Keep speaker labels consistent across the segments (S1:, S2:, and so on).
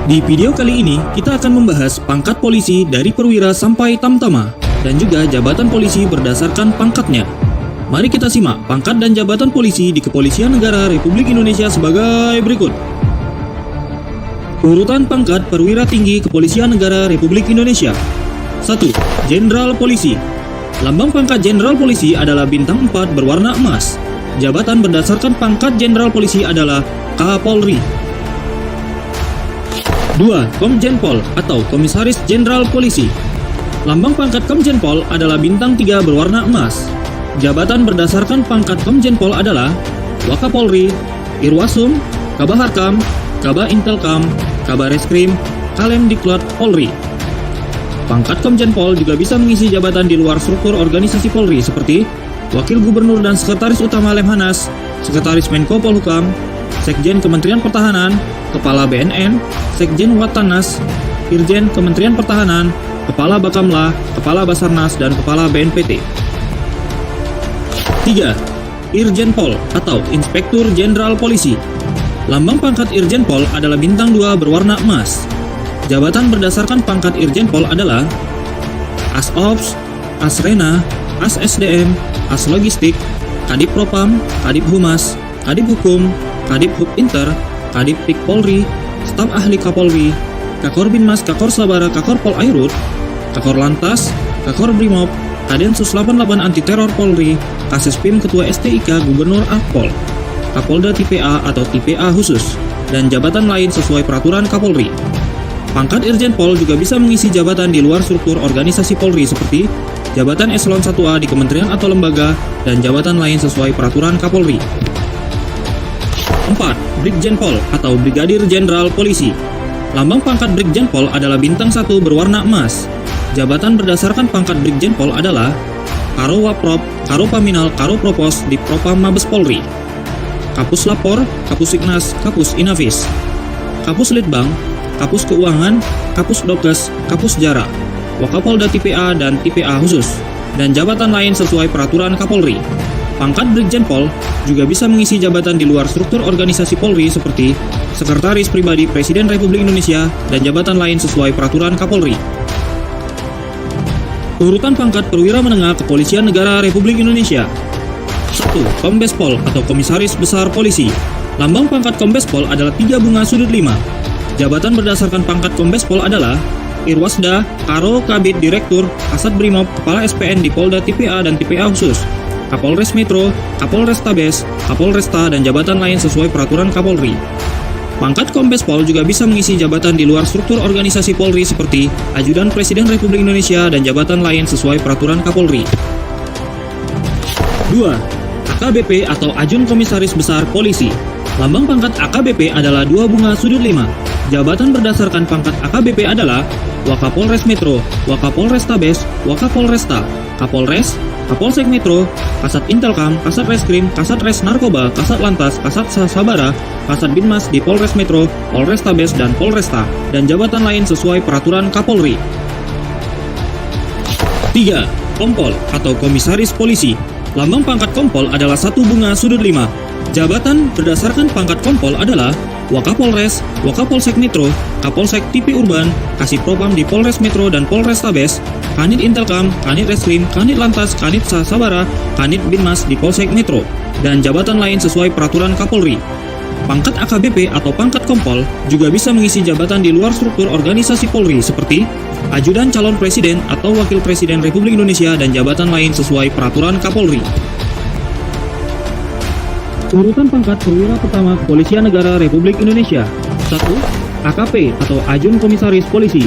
S1: Di video kali ini, kita akan membahas pangkat polisi dari perwira sampai tamtama, dan juga jabatan polisi berdasarkan pangkatnya. Mari kita simak pangkat dan jabatan polisi di Kepolisian Negara Republik Indonesia sebagai berikut. Urutan pangkat perwira tinggi Kepolisian Negara Republik Indonesia. 1. Jenderal Polisi. Lambang pangkat Jenderal Polisi adalah bintang 4 berwarna emas. Jabatan berdasarkan pangkat Jenderal Polisi adalah Kapolri. 2. Komjen Pol atau Komisaris Jenderal Polisi. Lambang pangkat Komjen Pol adalah bintang 3 berwarna emas. Jabatan berdasarkan pangkat Komjen Pol adalah Wakapolri, Irwasum, Kabaharkam, Kaba Intelkam, Kabareskrim, Kalemdiklat Polri. Pangkat Komjen Pol juga bisa mengisi jabatan di luar struktur organisasi Polri seperti Wakil Gubernur dan Sekretaris Utama Lemhanas, Sekretaris Menko Polhukam, Sekjen Kementerian Pertahanan, Kepala BNN, Sekjen Wattanas, Irjen Kementerian Pertahanan, Kepala Bakamla, Kepala Basarnas, dan Kepala BNPT. 3. Irjen Pol atau Inspektur Jenderal Polisi. Lambang pangkat Irjen Pol adalah bintang 2 berwarna emas. Jabatan berdasarkan pangkat Irjen Pol adalah Asops, Asrena, As-SDM, As-Logistik, Kadip Propam, Kadip Humas, Kadip Hukum, Kadip Hub Inter, Kadip Pik Polri, Staf Ahli Kapolri, Kakor Binmas, Kakor Sabara, Kakor Pol Airut, Kakor Lantas, Kakor Brimob, Kadensus 88 Anti Teror Polri, Kasespim Ketua STIK Gubernur Akpol, Kapolda TPA atau TPA khusus, dan jabatan lain sesuai peraturan Kapolri. Pangkat Irjen Pol juga bisa mengisi jabatan di luar struktur organisasi Polri seperti jabatan Eselon 1A di kementerian atau lembaga, dan jabatan lain sesuai peraturan Kapolri. 4. Brigjen Pol atau Brigadir Jenderal Polisi. Lambang pangkat Brigjen Pol adalah bintang 1 berwarna emas. Jabatan berdasarkan pangkat Brigjen Pol adalah Karo Waprop, Karo Paminal, Karo Propos di Propam Mabes Polri, Kapus Lapor, Kapus Iknas, Kapus Inavis, Kapus Litbang, Kapus Keuangan, Kapus Dokes, Kapus Jara, Wakapolda TPA dan TPA khusus, dan jabatan lain sesuai peraturan Kapolri. Pangkat Brigjen Pol juga bisa mengisi jabatan di luar struktur organisasi Polri seperti Sekretaris Pribadi Presiden Republik Indonesia dan jabatan lain sesuai peraturan Kapolri. Urutan pangkat perwira menengah Kepolisian Negara Republik Indonesia. 1. Kombes Pol atau Komisaris Besar Polisi. Lambang pangkat Kombes Pol adalah 3 bunga sudut 5. Jabatan berdasarkan pangkat Kombes Pol adalah Irwasda, Karo Kabid Direktur, Kasat Brimob, Kepala SPN di Polda TPA dan TPA khusus, Kapolres Metro, Kapolrestabes, Kapolresta, dan jabatan lain sesuai peraturan Kapolri. Pangkat Kombes Pol juga bisa mengisi jabatan di luar struktur organisasi Polri seperti Ajudan Presiden Republik Indonesia dan jabatan lain sesuai peraturan Kapolri. 2. AKBP atau Ajun Komisaris Besar Polisi. Lambang pangkat AKBP adalah 2 bunga sudut 5. Jabatan berdasarkan pangkat AKBP adalah Wakapolres Metro, Wakapolrestabes, Wakapolresta, Kapolres, Kapolsek Metro, Kasat Intelkam, Kasat Reskrim, Kasat Res Narkoba, Kasat Lantas, Kasat Sabara, Kasat Binmas di Polres Metro, Polrestabes, dan Polresta, dan jabatan lain sesuai peraturan Kapolri. 3. Kompol atau Komisaris Polisi. Lambang pangkat Kompol adalah 1 bunga sudut 5. Jabatan berdasarkan pangkat Kompol adalah Wakapolres, Wakapolsek Metro, Kapolsek TP Urban, Kasih Propam di Polres Metro dan Polrestabes, Kanit Intelkam, Kanit Reskrim, Kanit Lantas, Kanit Sabara, Kanit Binmas di Polsek Metro, dan jabatan lain sesuai peraturan Kapolri. Pangkat AKBP atau pangkat Kompol juga bisa mengisi jabatan di luar struktur organisasi Polri seperti Ajudan Calon Presiden atau Wakil Presiden Republik Indonesia dan jabatan lain sesuai peraturan Kapolri. Urutan pangkat perwira pertama Kepolisian Negara Republik Indonesia. 1. AKP atau Ajun Komisaris Polisi.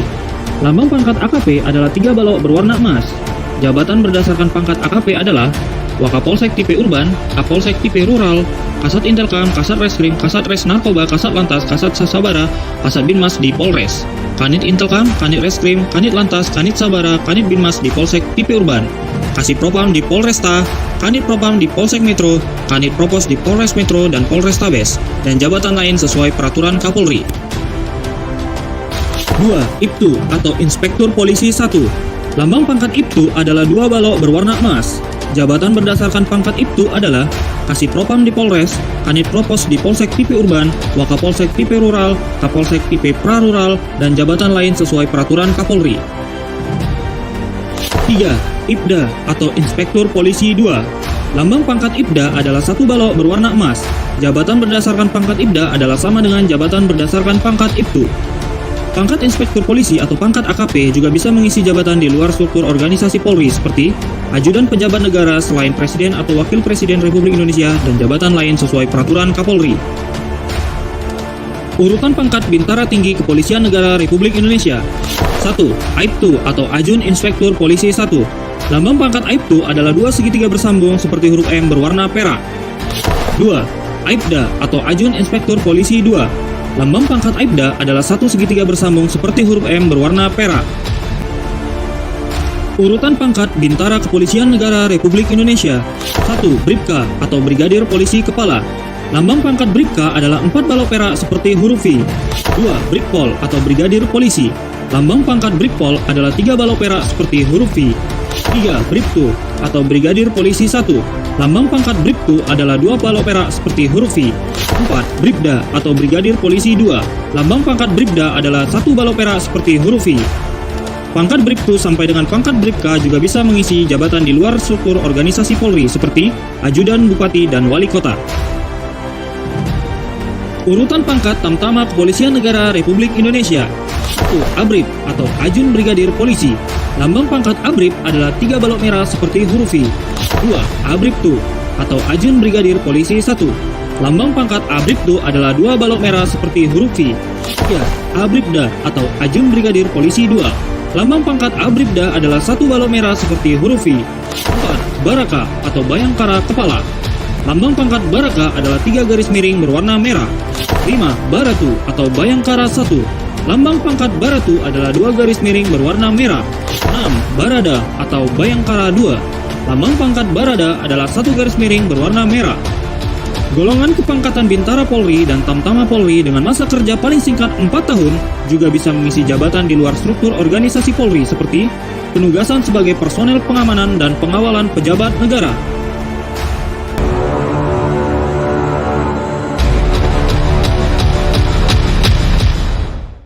S1: Lambang pangkat AKP adalah 3 balok berwarna emas. Jabatan berdasarkan pangkat AKP adalah Wakapolsek Tipe Urban, Kapolsek Tipe Rural, Kasat Intelkam, Kasat Reskrim, Kasat Res Narkoba, Kasat Lantas, Kasat Sabara, Kasat Binmas di Polres, Kanit Intelkam, Kanit Reskrim, Kanit Lantas, Kanit Sabara, Kanit Binmas di Polsek Tipe Urban, Kasih Propam di Polresta, Kanit Propam di Polsek Metro, Kanit Propos di Polres Metro dan Polrestabes, dan jabatan lain sesuai peraturan Kapolri. 2. IPTU atau Inspektur Polisi 1. Lambang pangkat IPTU adalah 2 balok berwarna emas. Jabatan berdasarkan pangkat IPTU adalah Kasih Propam di Polres, Kanit Propos di Polsek PP Urban, Wakapolsek PP Rural, Kapolsek PP Prarural, dan jabatan lain sesuai peraturan Kapolri. 3. IPDA atau Inspektur Polisi 2. Lambang pangkat IPDA adalah satu balok berwarna emas. Jabatan berdasarkan pangkat IPDA adalah sama dengan jabatan berdasarkan pangkat IPTU. Pangkat Inspektur Polisi atau pangkat AKP juga bisa mengisi jabatan di luar struktur organisasi Polri seperti ajudan pejabat negara selain Presiden atau Wakil Presiden Republik Indonesia dan jabatan lain sesuai peraturan Kapolri. Urutan pangkat Bintara Tinggi Kepolisian Negara Republik Indonesia. 1. Aibtu atau Ajun Inspektur Polisi 1. Lambang pangkat Aibtu adalah dua segitiga bersambung seperti huruf M berwarna perak. 2. Aibda atau Ajun Inspektur Polisi 2. Lambang pangkat Aibda adalah satu segitiga bersambung seperti huruf M berwarna perak. Urutan pangkat Bintara Kepolisian Negara Republik Indonesia. 1. Bribka atau Brigadir Polisi Kepala. Lambang pangkat Bribka adalah 4 balok perak seperti huruf V. 2. Brigpol atau Brigadir Polisi. Lambang pangkat Brigpol adalah 3 balok perak seperti huruf V. 3. Bribtu atau Brigadir Polisi 1. Lambang pangkat Bribtu adalah 2 balok perak seperti huruf V. 4. Bribda atau Brigadir Polisi 2. Lambang pangkat Bribda adalah 1 balok perak seperti huruf V. Pangkat Bribtu sampai dengan pangkat Bribka juga bisa mengisi jabatan di luar struktur organisasi Polri seperti ajudan bupati dan wali kota. Urutan pangkat Tamtama Kepolisian Negara Republik Indonesia. 1. Abrib atau Ajun Brigadir Polisi. Lambang pangkat Abrib adalah 3 balok merah seperti huruf V. 2. Abribtu atau Ajun Brigadir Polisi 1. Lambang pangkat Abribtu adalah 2 balok merah seperti huruf V. 3. Abribda atau Ajun Brigadir Polisi 2. Lambang pangkat Abribda adalah 1 balok merah seperti huruf V. 4. Baraka atau Bayangkara Kepala. Lambang pangkat Baraka adalah 3 garis miring berwarna merah. 5. Baratu atau Bayangkara 1. Lambang pangkat Baratu adalah 2 garis miring berwarna merah. 6. Barada atau Bayangkara 2. Lambang pangkat Barada adalah 1 garis miring berwarna merah. Golongan kepangkatan Bintara Polri dan Tamtama Polri dengan masa kerja paling singkat 4 tahun juga bisa mengisi jabatan di luar struktur organisasi Polri seperti penugasan sebagai personel pengamanan dan pengawalan pejabat negara.